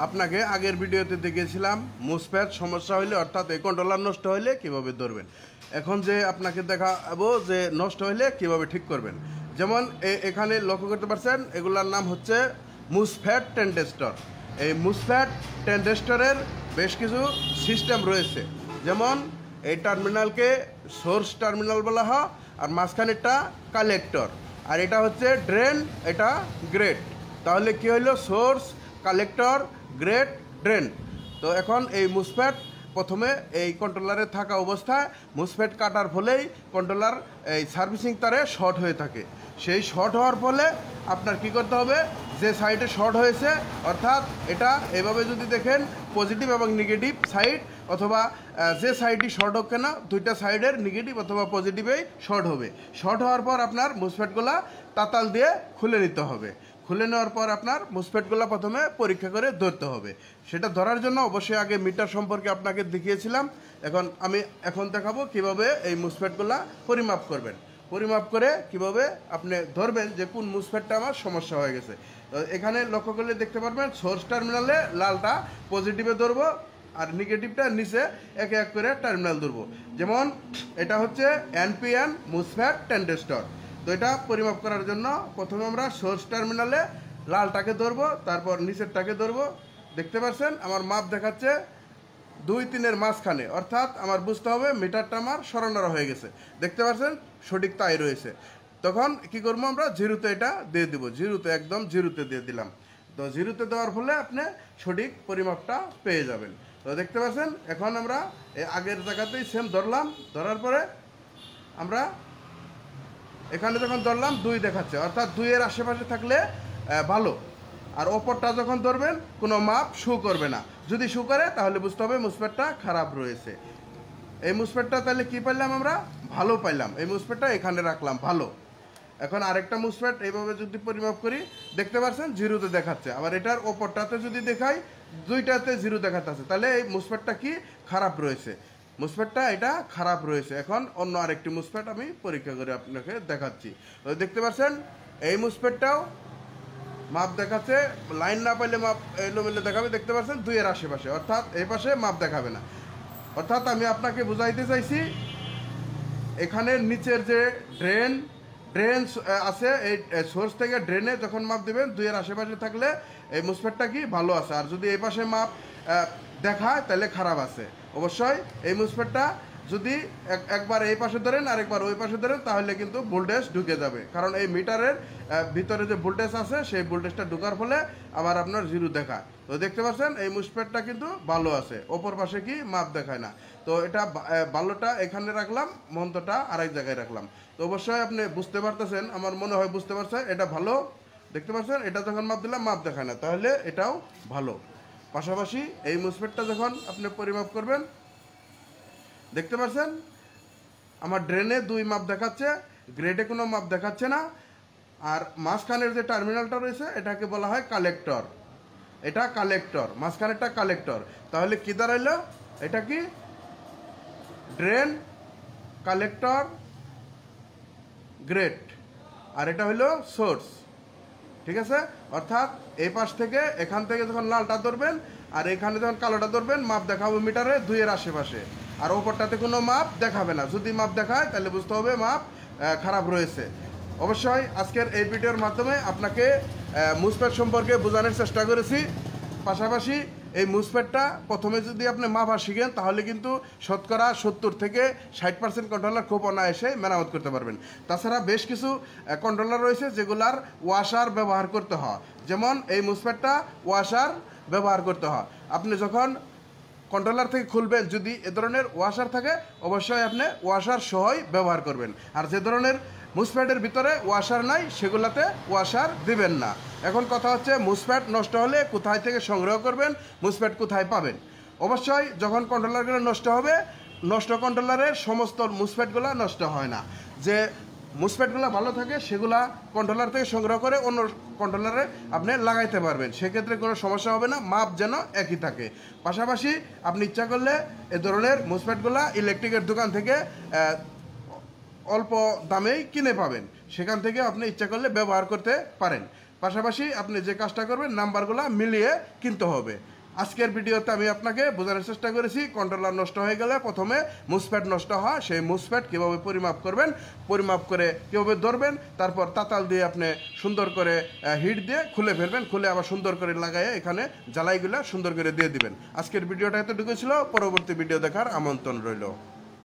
আপনাকে আগের ভিডিওতে দেখিয়েছিলাম মুসফেট সমস্যা হইলে অর্থাৎ এই কন্ট্রোলার নষ্ট হইলে কিভাবে ধরবেন। এখন যে আপনাকে দেখাবো যে নষ্ট হইলে কিভাবে ঠিক করবেন। যেমন এখানে লক্ষ্য করতে পারছেন এগুলার নাম হচ্ছে মুসফেট ট্রানজিস্টর। এই মুসফেট ট্রানজিস্টরের বেশ কিছু সিস্টেম রয়েছে। যেমন এই টার্মিনালকে সোর্স টার্মিনাল বলা হয়, আর মাঝখানেরটা কালেক্টর, আর এটা হচ্ছে ড্রেন, এটা গ্রেট। তাহলে কি হইলো? Source, collector, great, drain. তো এখন এই মুসফেট প্রথমে এই কন্ট্রোলারে থাকা অবস্থায় মুসফেট কাটার ফলেই কন্ট্রোলার এই সার্ভিসিং তারে শর্ট হয়ে থাকে। সেই শর্ট হওয়ার ফলে আপনার কি করতে হবে, যে সাইডে শর্ট হয়েছে অর্থাৎ এটা এভাবে যদি দেখেন পজিটিভ এবং নেগেটিভ সাইড, অথবা যে সাইডই শর্ট হোক কেন দুইটা সাইডের নেগেটিভ অথবা পজিটিভেই শর্ট হবে। শর্ট হওয়ার পর আপনার মুসফেটগুলা তাতাল দিয়ে খুলে নিতে হবে। খুলে নেওয়ার পর আপনার মুসফেটগুলো প্রথমে পরীক্ষা করে ধরতে হবে। সেটা ধরার জন্য অবশ্যই আগে মিটার সম্পর্কে আপনাকে দেখিয়েছিলাম। আমি এখন দেখাবো কিভাবে এই মুসফেটগুলো পরিমাপ করবেন। পরিমাপ করে কিভাবে আপনি ধরবেন যে কোন মুসফেটটা আমার সমস্যা হয়ে গেছে। তো এখানে লক্ষ্য করলে দেখতে পারবেন সোর্স টার্মিনালে লালটা পজিটিভে ধরবো, আর নেগেটিভটা নিচে এক এক করে টার্মিনাল ধরবো। যেমন এটা হচ্ছে এনপিএন মুসফেট ট্রানজিস্টর। তো এটা পরিমাপ করার জন্য প্রথমে আমরা সোর্স টার্মিনালে লালটাকে ধরবো, তারপর নিচেরটাকে ধরবো। দেখতে পাচ্ছেন আমার মাপ দেখাচ্ছে 2-3-এর মাঝখানে, অর্থাৎ আমার বুঝতে হবে মিটারটা আমার সরানোর হয়ে গেছে। দেখতে পাচ্ছেন সঠিক তাই রয়েছে। তখন কি করবো, আমরা জিরোতে এটা দিয়ে দিব। জিরোতে, একদম জিরোতে দিয়ে দিলাম। তো জিরোতে দেওয়ার ফলে আপনি সঠিক পরিমাপটা পেয়ে যাবেন। তো দেখতে পাচ্ছেন এখন আমরা আগের জায়গাতেই সেম ধরলাম। ধরার পরে আমরা এখানে যখন ধরলাম 2 দেখাচ্ছে, অর্থাৎ 2-এর আশেপাশে থাকলে ভালো। আর ওপরটা যখন ধরবেন কোনো মাপ শো করবে না। যদি শো করে তাহলে বুঝতে হবে মুসফেটটা খারাপ রয়েছে। এই মুসফেটটা তাহলে কি পাইলাম আমরা? ভালো পাইলাম। এই মুসফেটটা এখানে রাখলাম ভালো। এখন আরেকটা মুসফেট এইভাবে যদি পরিমাপ করি, দেখতে পাচ্ছেন জিরোতে দেখাচ্ছে। আবার এটার ওপরটাতে যদি দেখাই, দুইটাতে জিরো দেখাচ্ছে, তাহলে এই মুসফেটটা কি খারাপ রয়েছে। মুসফেটটা এটা খারাপ রয়েছে। এখন অন্য আরেকটি মুসফেট আমি পরীক্ষা করে আপনাকে দেখাচ্ছি। তো দেখতে পাচ্ছেন এই মুসফেটটাও মাপ দেখাচ্ছে। লাইন না পাইলে মাপ এলোমেলো দেখাবে। দেখতে পাচ্ছেন 2-এর আশেপাশে, অর্থাৎ এই পাশে মাপ দেখাবে না। অর্থাৎ আমি আপনাকে বুঝাইতে চাইছি এখানে নিচের যে ড্রেন আছে, এই সোর্স থেকে ড্রেনে যখন মাপ দেবেন 2-এর আশেপাশে থাকলে এই মুসফেটটা কি ভালো আছে। আর যদি এই পাশে মাপ দেখায় তাহলে খারাপ আছে। অবশ্যই এই মুসফেটটা যদি একবার এই পাশে ধরেন আর একবার ওই পাশে ধরেন তাহলে কিন্তু ভোল্টেজ ঢুকে যাবে। কারণ এই মিটারের ভিতরে যে ভোল্টেজ আছে সেই ভোল্টেজটা ঢোকার ফলে আবার আপনার জিরো দেখায়। তো দেখতে পাচ্ছেন এই মুসফেটটা কিন্তু ভালো আছে, অপর পাশে কি মাপ দেখায় না। তো এটা ভালোটা এখানে রাখলাম, মন্দটা আরেক জায়গায় রাখলাম। তো অবশ্যই আপনি বুঝতে পারতেছেন, আমার মনে হয় বুঝতে পারছেন এটা ভালো। দেখতে পাচ্ছেন এটা যখন মাপ দিলাম মাপ দেখায় না, তাহলে এটাও ভালো। পাশাপাশি এই মুসফেটটা যখন আপনি পরিমাপ করবেন, দেখতে পাচ্ছেন আমার ড্রেনে 2 মাপ দেখাচ্ছে, গ্রেডে কোনো মাপ দেখাচ্ছে না। আর মাঝখানের যে টার্মিনালটা রয়েছে এটাকে বলা হয় কালেক্টর। এটা কালেক্টর, মাঝখানেরটা কালেক্টর। তাহলে কি দাঁড়াইলো? এটা কি ড্রেন, কালেক্টর, গ্রেট, আর এটা হলো সোর্স। ঠিক আছে? অর্থাৎ এই পাশ থেকে এখান থেকে যখন লালটা ধরবেন আর এখানে যখন কালোটা ধরবেন মাপ দেখাবো মিটারে 2-এর আশেপাশে, আর ওপরটাতে কোনো মাপ দেখাবে না। যদি মাপ দেখায় তাহলে বুঝতে হবে মাপ খারাপ রয়েছে। অবশ্যই আজকের এই ভিডিওর মাধ্যমে আপনাকে মুসফেট সম্পর্কে বোঝানোর চেষ্টা করেছি। পাশাপাশি এই মুসফেটটা প্রথমে যদি আপনি মাপা শিখেন তাহলে কিন্তু শতকরা 70 থেকে 60% কন্ট্রোলার খুব অনায়াসে মেরামত করতে পারবেন। তাছাড়া বেশ কিছু কন্ট্রোলার রয়েছে যেগুলার ওয়াশার ব্যবহার করতে হয়। যেমন এই মুসফেটটা ওয়াশার ব্যবহার করতে হয়। আপনি যখন কন্ট্রোলার থেকে খুলবেন, যদি এ ধরনের ওয়াশার থাকে অবশ্যই আপনি ওয়াশার সহই ব্যবহার করবেন। আর যে ধরনের মুসফেটের ভিতরে ওয়াশার নাই সেগুলাতে ওয়াশার দিবেন না। এখন কথা হচ্ছে মুসফেট নষ্ট হলে কোথায় থেকে সংগ্রহ করবেন, মুসফেট কোথায় পাবেন। অবশ্যই যখন কন্ট্রোলারগুলো নষ্ট হবে, নষ্ট কন্ট্রোলারের সমস্ত মুসফেটগুলো নষ্ট হয় না। যে মুসফেটগুলো ভালো থাকে সেগুলা কন্ট্রোলার থেকে সংগ্রহ করে অন্য কন্ট্রোলারে আপনি লাগাইতে পারবেন। সেক্ষেত্রে কোনো সমস্যা হবে না, মাপ যেন একই থাকে। পাশাপাশি আপনি ইচ্ছা করলে এ ধরনের মুসফেটগুলো ইলেকট্রিকের দোকান থেকে অল্প দামেই কিনে পাবেন। সেখান থেকে আপনি ইচ্ছা করলে ব্যবহার করতে পারেন। পাশাপাশি আপনি যে কাজটা করবেন নাম্বারগুলো মিলিয়ে কিনতে হবে। আজকের ভিডিওতে আমি আপনাকে বোঝানোর চেষ্টা করেছি কন্ট্রোলার নষ্ট হয়ে গেলে প্রথমে মুসপ্যাড নষ্ট হয়, সেই মুসপ্যাড কীভাবে পরিমাপ করবেন, পরিমাপ করে কীভাবে ধরবেন, তারপর তাতাল দিয়ে আপনি সুন্দর করে হিট দিয়ে খুলে ফেলবেন, খুলে আবার সুন্দর করে লাগাইয়ে এখানে জ্বালাইগুলো সুন্দর করে দিয়ে দিবেন। আজকের ভিডিওটা এতটুকু ছিল, পরবর্তী ভিডিও দেখার আমন্ত্রণ রইল।